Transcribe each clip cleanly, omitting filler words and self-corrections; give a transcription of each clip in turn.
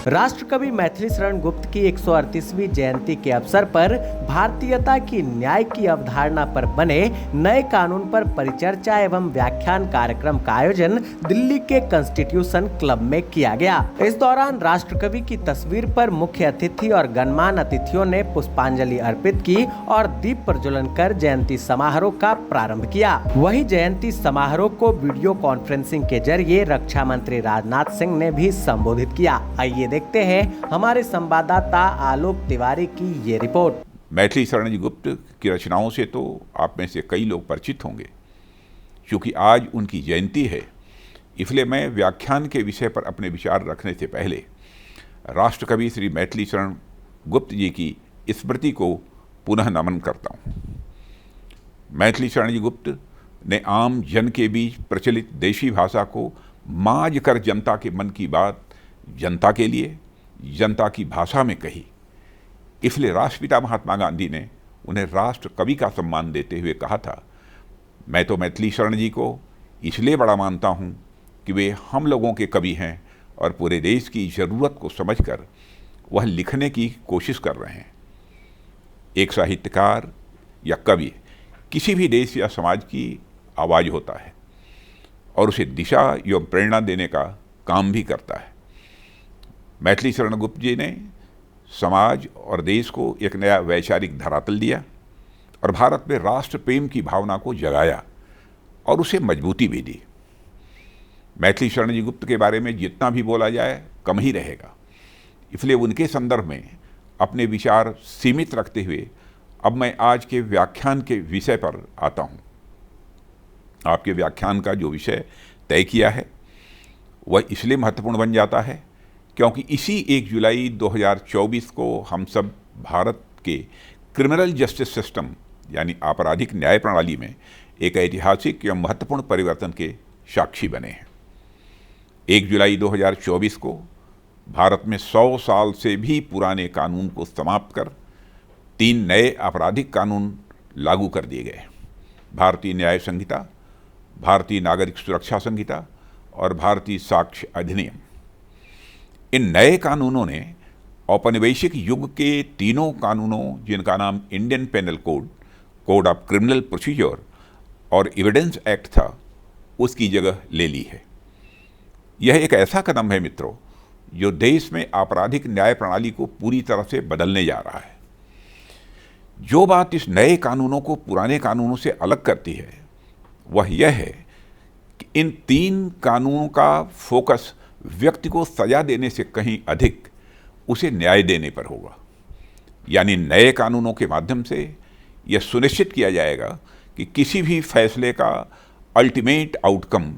राष्ट्रकवि मैथिली शरण गुप्त की 138वीं जयंती के अवसर पर भारतीयता की न्याय की अवधारणा पर बने नए कानून पर परिचर्चा एवं व्याख्यान कार्यक्रम का आयोजन दिल्ली के कॉन्स्टिट्यूशन क्लब में किया गया। इस दौरान राष्ट्रकवि की तस्वीर पर मुख्य अतिथि और गणमान्य अतिथियों ने पुष्पांजलि अर्पित की और दीप प्रज्वलन कर जयंती समारोह का प्रारंभ किया। वहीं जयंती समारोह को वीडियो कॉन्फ्रेंसिंग के जरिए रक्षा मंत्री राजनाथ सिंह ने भी संबोधित किया। आइए देखते हैं हमारे संवाददाता आलोक तिवारी की ये रिपोर्ट। मैथिली शरण गुप्त की रचनाओं से तो आप में से कई लोग परिचित होंगे। क्योंकि आज उनकी जयंती है, इसलिए मैं व्याख्यान के विषय पर अपने विचार रखने से पहले राष्ट्रकवि श्री मैथिली शरण गुप्त जी की स्मृति को पुनः नमन करता हूँ। मैथिली शरण गुप्त ने आम जन के बीच प्रचलित देशी भाषा को माज कर जनता के मन की बात जनता के लिए, जनता की भाषा में कही। इसलिए राष्ट्रपिता महात्मा गांधी ने उन्हें राष्ट्र कवि का सम्मान देते हुए कहा था, मैं तो मैथिली शरण जी को इसलिए बड़ा मानता हूँ कि वे हम लोगों के कवि हैं और पूरे देश की ज़रूरत को समझकर वह लिखने की कोशिश कर रहे हैं। एक साहित्यकार या कवि किसी भी देश या समाज की आवाज़ होता है और उसे दिशा एवं प्रेरणा देने का काम भी करता है। मैथिली शरण गुप्त जी ने समाज और देश को एक नया वैचारिक धरातल दिया और भारत में राष्ट्र प्रेम की भावना को जगाया और उसे मजबूती भी दी। मैथिली शरण जी गुप्त के बारे में जितना भी बोला जाए कम ही रहेगा। इसलिए उनके संदर्भ में अपने विचार सीमित रखते हुए अब मैं आज के व्याख्यान के विषय पर आता हूँ। आपके व्याख्यान का जो विषय तय किया है वह इसलिए महत्वपूर्ण बन जाता है क्योंकि इसी 1 जुलाई 2024 को हम सब भारत के क्रिमिनल जस्टिस सिस्टम यानी आपराधिक न्याय प्रणाली में एक ऐतिहासिक एवं महत्वपूर्ण परिवर्तन के साक्षी बने हैं। 1 जुलाई 2024 को भारत में 100 साल से भी पुराने कानून को समाप्त कर 3 नए आपराधिक कानून लागू कर दिए गए। भारतीय न्याय संहिता, भारतीय नागरिक सुरक्षा संहिता और भारतीय साक्ष्य अधिनियम। इन नए कानूनों ने औपनिवेशिक युग के तीनों कानूनों जिनका नाम Indian penal code, code of criminal procedure और एविडेंस एक्ट था, उसकी जगह ले ली है। यह एक ऐसा कदम है मित्रों जो देश में आपराधिक न्याय प्रणाली को पूरी तरह से बदलने जा रहा है। जो बात इस नए कानूनों को पुराने कानूनों से अलग करती है वह यह है कि इन 3 कानूनों का फोकस व्यक्ति को सजा देने से कहीं अधिक उसे न्याय देने पर होगा। यानी नए कानूनों के माध्यम से यह सुनिश्चित किया जाएगा कि किसी भी फैसले का अल्टीमेट आउटकम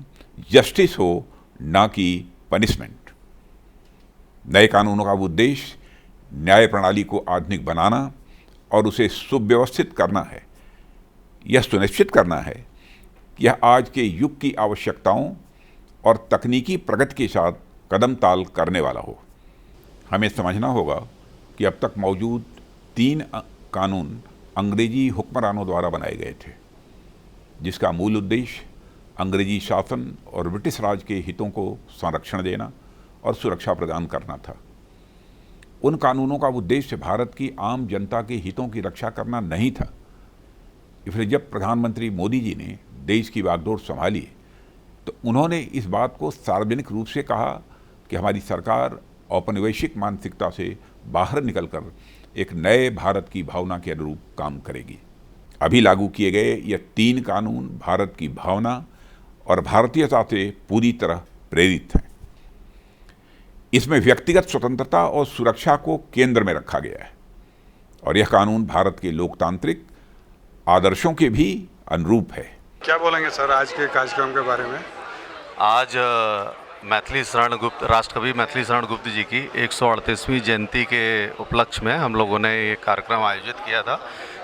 जस्टिस हो, ना कि पनिशमेंट। नए कानूनों का उद्देश्य न्याय प्रणाली को आधुनिक बनाना और उसे सुव्यवस्थित करना है। यह सुनिश्चित करना है कि यह आज के युग की आवश्यकताओं और तकनीकी प्रगति के साथ कदम ताल करने वाला हो। हमें समझना होगा कि अब तक मौजूद 3 कानून अंग्रेजी हुक्मरानों द्वारा बनाए गए थे, जिसका मूल उद्देश्य अंग्रेजी शासन और ब्रिटिश राज के हितों को संरक्षण देना और सुरक्षा प्रदान करना था। उन कानूनों का उद्देश्य भारत की आम जनता के हितों की रक्षा करना नहीं था। इसलिए जब प्रधानमंत्री मोदी जी ने देश की बागडोर संभाली तो उन्होंने इस बात को सार्वजनिक रूप से कहा कि हमारी सरकार औपनिवेशिक मानसिकता से बाहर निकलकर एक नए भारत की भावना के अनुरूप काम करेगी। अभी लागू किए गए ये 3 कानून भारत की भावना और भारतीयता से पूरी तरह प्रेरित हैं। इसमें व्यक्तिगत स्वतंत्रता और सुरक्षा को केंद्र में रखा गया है और यह कानून भारत के लोकतांत्रिक आदर्शों के भी अनुरूप है। क्या बोलेंगे सर आज के कार्यक्रम के बारे में? आज मैथिली शरण गुप्त, राष्ट्रकवि मैथिली शरण गुप्त जी की 138वीं जयंती के उपलक्ष्य में हम लोगों ने ये कार्यक्रम आयोजित किया था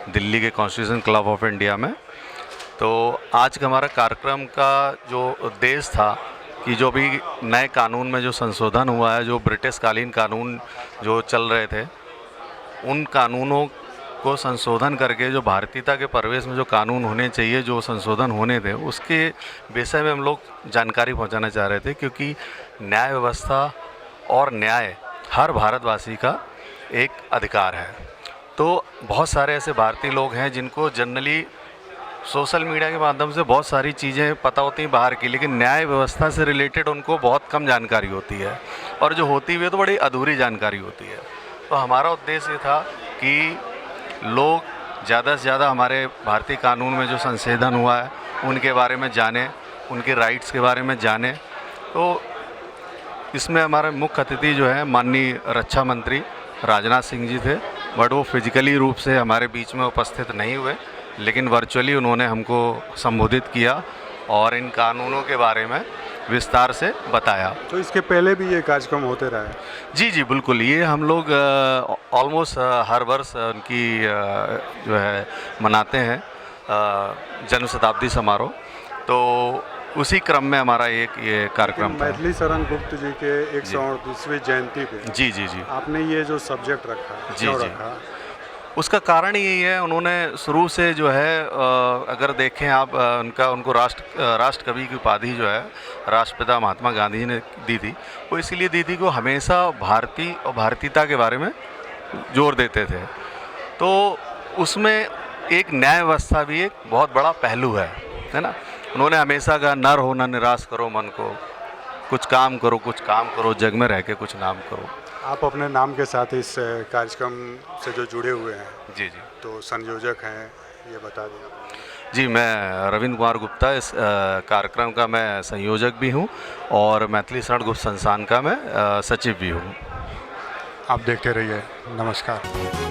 दिल्ली के कॉन्स्टिट्यूशन क्लब ऑफ इंडिया में। तो आज का हमारा कार्यक्रम का जो उद्देश्य था कि जो भी नए कानून में जो संशोधन हुआ है, जो ब्रिटिश कालीन कानून जो चल रहे थे, उन कानूनों को संशोधन करके जो भारतीयता के परिवेश में जो कानून होने चाहिए, जो संशोधन होने थे, उसके विषय में हम लोग जानकारी पहुंचाना चाह रहे थे। क्योंकि न्याय व्यवस्था और न्याय हर भारतवासी का एक अधिकार है। तो बहुत सारे ऐसे भारतीय लोग हैं जिनको जनरली सोशल मीडिया के माध्यम से बहुत सारी चीज़ें पता होती हैं बाहर की, लेकिन न्याय व्यवस्था से रिलेटेड उनको बहुत कम जानकारी होती है, और जो होती है तो बड़ी अधूरी जानकारी होती है। तो हमारा उद्देश्य ये था कि लोग ज़्यादा से ज़्यादा हमारे भारतीय कानून में जो संशोधन हुआ है उनके बारे में जानें, उनके राइट्स के बारे में जानें। तो इसमें हमारे मुख्य अतिथि जो है माननीय रक्षा मंत्री राजनाथ सिंह जी थे, बट वो फिजिकली रूप से हमारे बीच में उपस्थित नहीं हुए, लेकिन वर्चुअली उन्होंने हमको संबोधित किया और इन कानूनों के बारे में विस्तार से बताया। तो इसके पहले भी ये कार्यक्रम होते रहा है? जी जी बिल्कुल, ये हम लोग ऑलमोस्ट हर वर्ष उनकी जो है मनाते हैं जन्म शताब्दी समारोह, तो उसी क्रम में हमारा एक ये कार्यक्रम था। मैथिली शरण गुप्त जी के 138वीं जयंती पे जी जी जी आपने ये जो सब्जेक्ट रखा, जी क्यों जी रखा? उसका कारण यही है, उन्होंने शुरू से जो है अगर देखें आप उनको राष्ट्र कवि की उपाधि जो है राष्ट्रपिता महात्मा गांधी जी ने दी थी, वो इसीलिए दी थी कि वो हमेशा भारतीय और भारतीयता के बारे में जोर देते थे। तो उसमें एक न्याय व्यवस्था भी एक बहुत बड़ा पहलू है ना। उन्होंने हमेशा कहा नर हो न निराश करो मन को, कुछ काम करो जग में रह के कुछ नाम करो। आप अपने नाम के साथ इस कार्यक्रम से जो जुड़े हुए हैं, जी जी, तो संयोजक हैं, ये बता दें। जी मैं रविंद्र कुमार गुप्ता, इस कार्यक्रम का मैं संयोजक भी हूँ और मैथिली शरण गुप्त संस्थान का मैं सचिव भी हूँ। आप देखते रहिए। नमस्कार।